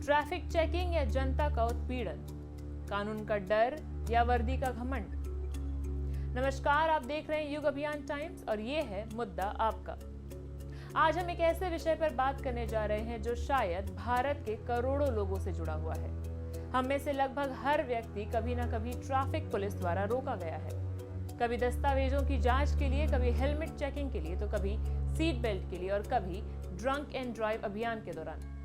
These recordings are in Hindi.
ट्रैफिक चेकिंग या जनता का उत्पीड़न, कानून का डर या वर्दी का घमंड। नमस्कार, आप देख रहे हैं युग अभियान टाइम्स और ये है मुद्दा आपका। आज हम एक ऐसे विषय पर बात करने जा रहे हैं जो शायद भारत के करोड़ों लोगों से जुड़ा हुआ है। हम में से लगभग हर व्यक्ति कभी ना कभी ट्रैफिक पुलिस द्वारा रोका गया है। कभी दस्तावेजों की जांच के लिए, कभी हेलमेट चेकिंग के लिए, तो कभी सीट बेल्ट के लिए और कभी ड्रंक एंड ड्राइव अभियान के दौरान।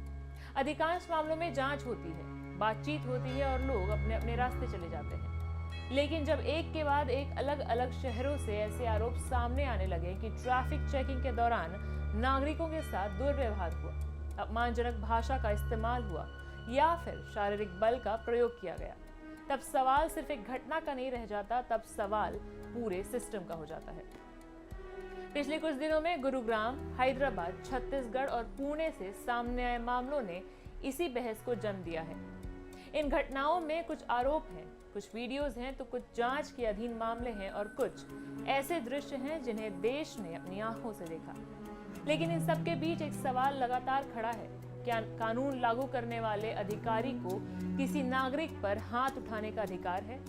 अधिकांश मामलों में जांच होती है, बातचीत होती है और लोग अपने अपने रास्ते चले जाते हैं। लेकिन जब एक के बाद एक अलग अलग शहरों से ऐसे आरोप सामने आने लगे कि ट्रैफिक चेकिंग के दौरान नागरिकों के साथ दुर्व्यवहार हुआ, अपमानजनक भाषा का इस्तेमाल हुआ या फिर शारीरिक बल का प्रयोग किया गया, तब सवाल सिर्फ एक घटना का नहीं रह जाता, तब सवाल पूरे सिस्टम का हो जाता है। पिछले कुछ दिनों में गुरुग्राम, हैदराबाद, छत्तीसगढ़ और पुणे से सामने आए मामलों ने इसी बहस को जन्म दिया है। इन घटनाओं में कुछ आरोप हैं, कुछ वीडियोस हैं, तो कुछ जांच के अधीन मामले हैं और कुछ ऐसे दृश्य हैं जिन्हें देश ने अपनी आंखों से देखा। लेकिन इन सबके बीच एक सवाल लगातार खड़ा है, क्या कानून लागू करने वाले अधिकारी को किसी नागरिक पर हाथ उठाने का अधिकार है?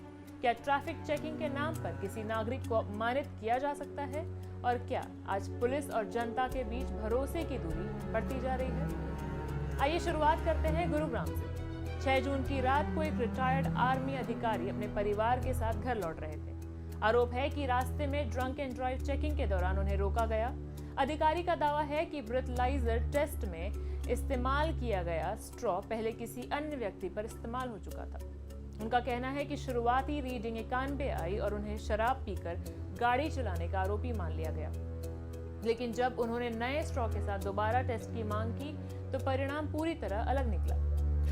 क्या ट्रैफिक चेकिंग के नाम पर किसी नागरिक को अपमानित किया जा सकता है? और क्या आज पुलिस और जनता के बीच भरोसे की दूरी बढ़ती जा रही है? आइए शुरुआत करते हैं गुरुग्राम से। 6 जून की रात को एक रिटायर्ड आर्मी अधिकारी अपने परिवार के साथ घर लौट रहे थे। आरोप है कि रास्ते में ड्रंक एंड ड्राइव चेकिंग के दौरान उन्हें रोका गया। अधिकारी का दावा है कि ब्रेथलाइजर टेस्ट में इस्तेमाल किया गया स्ट्रॉ पहले किसी अन्य व्यक्ति पर इस्तेमाल हो चुका था। उनका कहना है कि शुरुआती रीडिंग 91 आई और उन्हें शराब पीकर गाड़ी चलाने का आरोपी मान लिया गया। लेकिन जब उन्होंने नए स्ट्रॉ के साथ दोबारा टेस्ट की मांग की तो परिणाम पूरी तरह अलग निकला।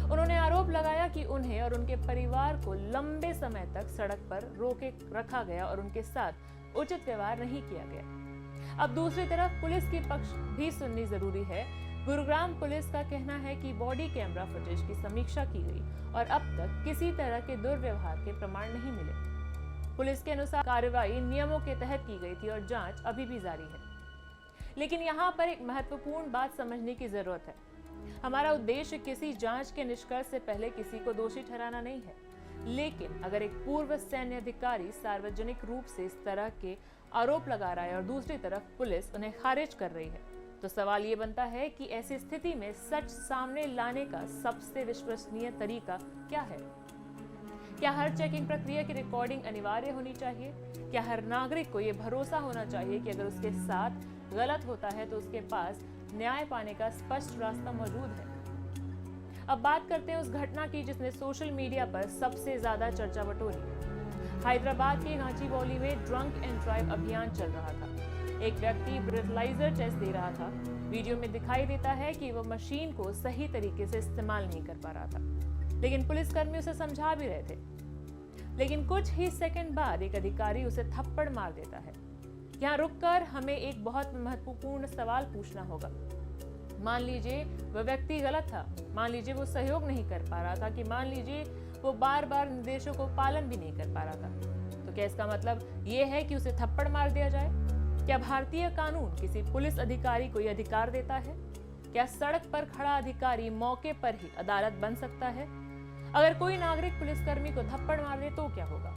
उन्होंने आरोप लगाया कि उन्हें और उनके परिवार को लंबे समय तक सड़क पर रोके रखा गया और उनके साथ उचित व्यवहार नहीं किया गया। अब दूसरी तरफ पुलिस की पक्ष भी सुननी जरूरी है। गुरुग्राम पुलिस का कहना है कि बॉडी कैमरा फुटेज की समीक्षा की गई और अब तक किसी तरह के दुर्व्यवहार के प्रमाण नहीं मिले। पुलिस के अनुसार कार्रवाई नियमों के तहत की गई थी और जांच अभी भी जारी है। लेकिन यहाँ पर एक महत्वपूर्ण बात समझने की जरूरत है। हमारा उद्देश्य किसी जांच के निष्कर्ष से पहले किसी को दोषी ठहराना नहीं है। लेकिन अगर एक पूर्व सैन्य अधिकारी सार्वजनिक रूप से इस तरह के आरोप लगा रहा है और दूसरी तरफ पुलिस उन्हें खारिज कर रही है, तो सवाल ये बनता है कि ऐसी स्थिति में सच सामने लाने का सबसे विश्वसनीय तरीका क्या है? क्या हर चेकिंग प्रक्रिया की रिकॉर्डिंग अनिवार्य होनी चाहिए? क्या हर नागरिक को यह भरोसा होना चाहिए कि अगर उसके साथ गलत होता है तो उसके पास न्याय पाने का स्पष्ट रास्ता मौजूद है? अब बात करते हैं उस घटना की जिसने सोशल मीडिया पर सबसे ज्यादा चर्चा बटोरी। हैदराबाद के गांचीबौली में ड्रंक एंड ड्राइव अभियान चल रहा था। एक व्यक्ति ब्रेथलाइजर टेस्ट दे रहा था। वीडियो में दिखाई देता है कि वह मशीन को सही तरीके से इस्तेमाल नहीं कर पा रहा था, लेकिन पुलिसकर्मी उसे समझा भी रहे थे। लेकिन कुछ ही सेकंड बाद एक अधिकारी उसे थप्पड़ मार देता है। यहाँ रुककर हमें एक बहुत महत्वपूर्ण सवाल पूछना होगा। मान लीजिए वह व्यक्ति गलत था, मान लीजिए वो सहयोग नहीं कर पा रहा था, कि मान लीजिए वो बार बार निर्देशों को पालन भी नहीं कर पा रहा था, तो क्या इसका मतलब ये है कि उसे थप्पड़ मार दिया जाए? क्या भारतीय कानून किसी पुलिस अधिकारी को यह अधिकार देता है? क्या सड़क पर खड़ा अधिकारी मौके पर ही अदालत बन सकता है? अगर कोई नागरिक पुलिसकर्मी को थप्पड़ मार दे तो क्या होगा?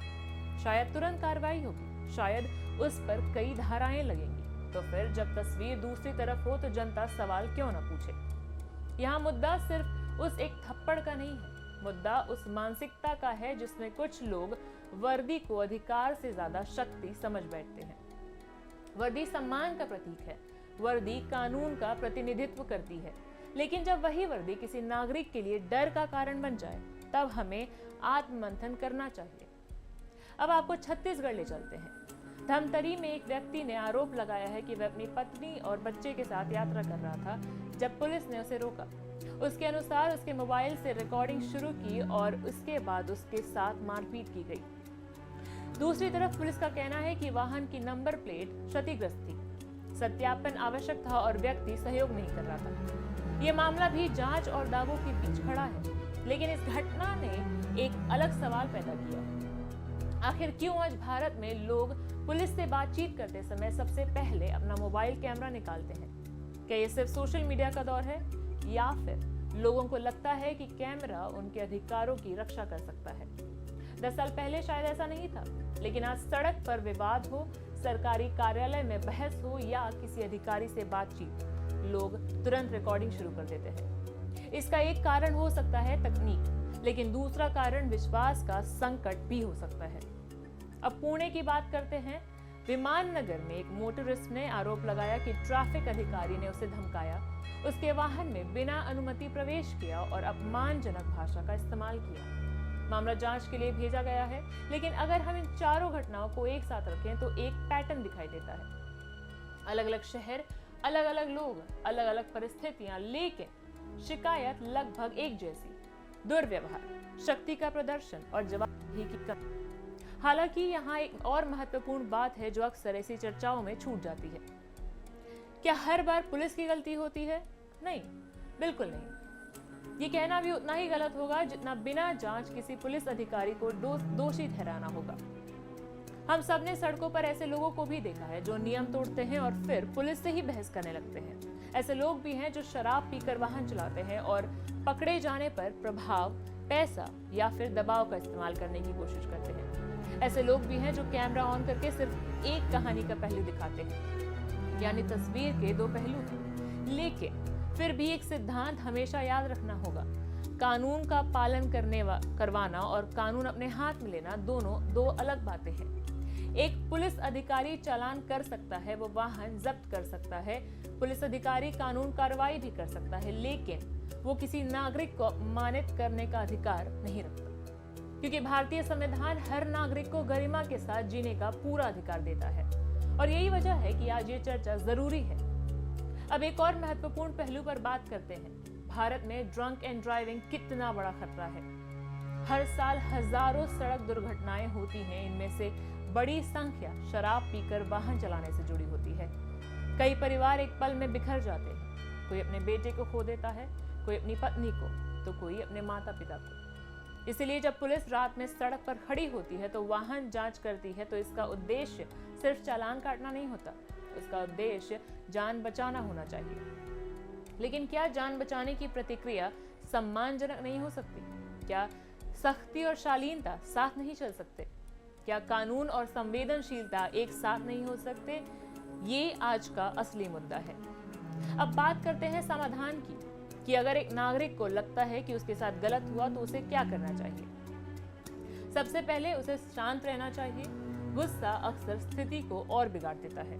शायद तुरंत कार्रवाई होगी, शायद उस पर कई धाराएं लगेंगी। तो फिर जब तस्वीर दूसरी तरफ हो तो जनता सवाल क्यों न पूछे? यहाँ मुद्दा सिर्फ उस एक थप्पड़ का नहीं है, मुद्दा उस मानसिकता का है जिसमें कुछ लोग वर्दी को अधिकार से ज्यादा शक्ति समझ बैठते हैं। वर्दी सम्मान का प्रतीक है, वर्दी कानून का प्रतिनिधित्व करती है, लेकिन जब वही वर्दी किसी नागरिक के लिए डर का कारण बन जाए तब हमें आत्ममंथन करना चाहिए। अब आपको छत्तीसगढ़ ले चलते हैं। धमतरी में एक व्यक्ति ने आरोप लगाया है कि वह अपनी पत्नी और बच्चे के साथ यात्रा कर रहा था जब पुलिस ने उसे रोका। उसके अनुसार उसके मोबाइल से रिकॉर्डिंग शुरू की और उसके बाद उसके साथ मारपीट की गई। दूसरी तरफ पुलिस का कहना है कि वाहन की नंबर प्लेट क्षतिग्रस्त थी, सत्यापन आवश्यक था और व्यक्ति सहयोग नहीं कर रहा था। यह मामला भी जांच और दावों के बीच खड़ा है, लेकिन इस घटना ने एक अलग सवाल पैदा किया। आखिर क्यों आज भारत में लोग पुलिस से बातचीत करते समय सबसे पहले अपना मोबाइल कैमरा निकालते हैं? क्या ये सिर्फ सोशल मीडिया का दौर है या फिर लोगों को लगता है कि कैमरा उनके अधिकारों की रक्षा कर सकता है। 10 साल पहले शायद ऐसा नहीं था, लेकिन आज सड़क पर विवाद हो, सरकारी कार्यालय में बहस हो या किसी अधिकारी से बातचीत, लोग तुरंत रिकॉर्डिंग शुरू कर देते हैं। इसका एक कारण हो सकता है तकनीक, लेकिन दूसरा कारण विश्वास का संकट भी हो सकता है। अब पुणे की बात करते हैं। विमान नगर में एक मोटरिस्ट ने आरोप लगाया कि ट्रैफिक अधिकारी ने उसे धमकाया, उसके वाहन में बिना अनुमति प्रवेश किया और अपमानजनक भाषा का इस्तेमाल किया। मामला जांच के लिए भेजा गया है, लेकिन अगर हम इन चारों घटनाओं को एक साथ रखें तो एक पैटर्न दिखाई देता है। अलग अलग शहर, अलग अलग लोग, अलग अलग परिस्थितियां, लेकिन शिकायत लगभग एक जैसी। दुर्व्यवहार, शक्ति का प्रदर्शन और जवाबदेही की कमी। हालांकि यहाँ एक और महत्वपूर्ण बात है जो अक्सर ऐसी चर्चाओं में छूट जाती है। क्या हर बार पुलिस की गलती होती है? नहीं, बिल्कुल नहीं। ये कहना भी उतना ही गलत होगा जितना बिना जांच किसी पुलिस अधिकारी को दोषी ठहराना होगा। हम सब ने सड़कों पर ऐसे लोगों को भी देखा है जो नियम तोड़ते हैं और फिर पुलिस से ही बहस करने लगते हैं। ऐसे लोग भी हैं जो शराब पीकर वाहन चलाते हैं और पकड़े जाने पर प्रभाव, पैसा या फिर दबाव का इस्तेमाल करने की कोशिश करते हैं। ऐसे लोग भी हैं जो कैमरा ऑन करके सिर्फ एक कहानी का पहलू दिखाते हैं, यानी तस्वीर के दो पहलू हैं। लेकिन फिर भी एक सिद्धांत हमेशा याद रखना होगा, कानून का पालन करवाना और कानून अपने हाथ में लेना दोनों दो अलग बातें हैं। एक पुलिस अधिकारी चालान कर सकता है, वो वाहन जब्त कर सकता है, पुलिस अधिकारी कानून कार्रवाई भी कर सकता है, लेकिन वो किसी नागरिक को अपमानित करने का अधिकार नहीं रखता, क्योंकि भारतीय संविधान हर नागरिक को गरिमा के साथ जीने का पूरा अधिकार देता है। और यही वजह है कि आज ये चर्चा जरूरी है। अब एक और महत्वपूर्ण पहलू पर बात करते हैं। भारत में ड्रंक एंड ड्राइविंग कितना बड़ा खतरा है। हर साल हजारों सड़क दुर्घटनाएं होती हैं, इनमें से बड़ी संख्या शराब पीकर वाहन चलाने से जुड़ी होती है। कई परिवार एक पल में बिखर जाते हैं। कोई अपने बेटे को खो देता है, कोई अपनी पत्नी को, तो कोई अपने माता पिता को। इसलिए जब पुलिस रात में सड़क पर खड़ी होती है तो वाहन जांच करती है, तो इसका उद्देश्य सिर्फ चालान काटना नहीं होता, उसका उद्देश्य जान बचाना होना चाहिए। लेकिन क्या जान बचाने की प्रतिक्रिया सम्मानजनक नहीं हो सकती? क्या सख्ती और शालीनता साथ नहीं चल सकते? क्या कानून और संवेदनशीलता एक साथ नहीं हो सकते? ये आज का असली मुद्दा है। अब बात करते हैं समाधान की, कि अगर एक नागरिक को लगता है कि उसके साथ गलत हुआ तो उसे क्या करना चाहिए। सबसे पहले उसे शांत रहना चाहिए। गुस्सा अक्सर स्थिति को और बिगाड़ देता है।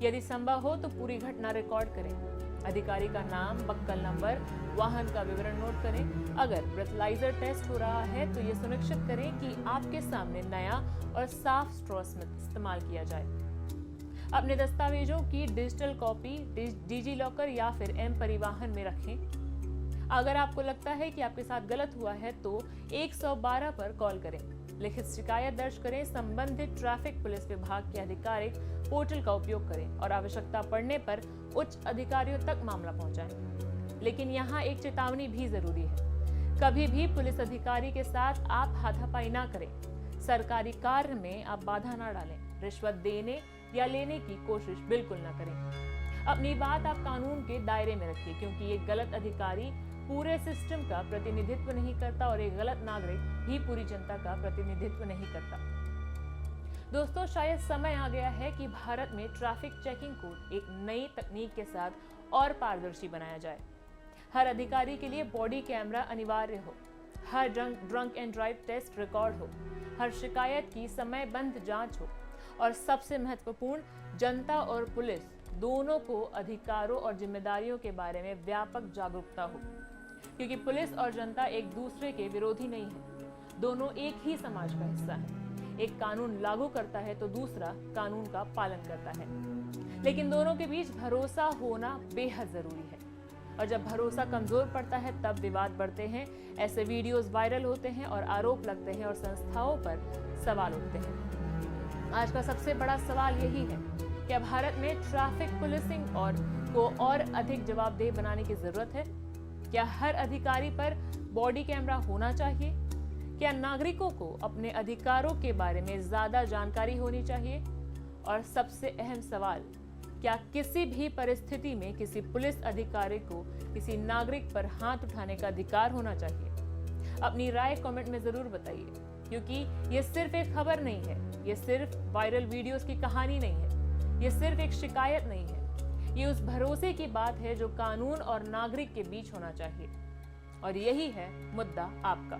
यदि संभव हो तो पूरी घटना रिकॉर्ड करें। अधिकारी का नाम, बक्कल नंबर, वाहन का विवरण नोट करें। अगर ब्रेथलाइजर टेस्ट हो रहा है तो ये सुनिश्चित करें कि आपके सामने नया और साफ स्ट्रॉ इस्तेमाल किया जाए। अपने दस्तावेजों की डिजिटल कॉपी डिजी लॉकर या फिर एम परिवहन में रखें। अगर आपको लगता है कि आपके साथ गलत हुआ है तो 112 पर कॉल करें। लिखित शिकायत दर्ज करें। संबंधित ट्रैफिक पुलिस विभाग के आधिकारिक पोर्टल का उपयोग करें और आवश्यकता पड़ने पर उच्च अधिकारियों तक मामला पहुंचाएं। लेकिन यहाँ एक चेतावनी भी जरूरी है। कभी भी पुलिस अधिकारी के साथ आप हाथापाई ना करें। सरकारी कार्य में आप बाधा ना डालें। रिश्वत देने या लेने की कोशिश बिल्कुल ना करें। अपनी बात आप कानून के दायरे में रखिए, क्योंकि एक गलत अधिकारी पूरे सिस्टम का प्रतिनिधित्व नहीं करता और एक गलत नागरिक भी पूरी जनता का प्रतिनिधित्व नहीं करता। दोस्तों, शायद समय आ गया है कि भारत में ट्रैफिक चेकिंग को एक नई तकनीक के साथ और पारदर्शी बनाया जाए। हर अधिकारी के लिए बॉडी कैमरा अनिवार्य हो, हर drunk and drive test record हो, हर शिकायत की समयबद्ध जांच हो और सबसे महत्वपूर्ण, जनता और पुलिस दोनों को अधिकारों और जिम्मेदारियों के बारे में व्यापक जागरूकता हो। क्योंकि पुलिस और जनता एक दूसरे के विरोधी नहीं है, दोनों एक ही समाज का हिस्सा है। एक कानून लागू करता है तो दूसरा कानून का पालन करता है, लेकिन दोनों के बीच भरोसा होना बेहद जरूरी है। और जब भरोसा कमजोर पड़ता है तब विवाद बढ़ते हैं, ऐसे वीडियोस वायरल होते हैं और आरोप लगते हैं और संस्थाओं पर सवाल उठते हैं। आज का सबसे बड़ा सवाल यही है, क्या भारत में ट्रैफिक पुलिसिंग को और अधिक जवाबदेह बनाने की जरूरत है? क्या हर अधिकारी पर बॉडी कैमरा होना चाहिए? क्या नागरिकों को अपने अधिकारों के बारे में ज्यादा जानकारी होनी चाहिए? और सबसे अहम सवाल, क्या किसी भी परिस्थिति में किसी पुलिस अधिकारी को किसी नागरिक पर हाथ उठाने का अधिकार होना चाहिए? अपनी राय कमेंट में जरूर बताइए, क्योंकि ये सिर्फ एक खबर नहीं है, ये सिर्फ वायरल वीडियोस की कहानी नहीं है, ये सिर्फ एक शिकायत नहीं है, ये उस भरोसे की बात है जो कानून और नागरिक के बीच होना चाहिए। और यही है मुद्दा आपका।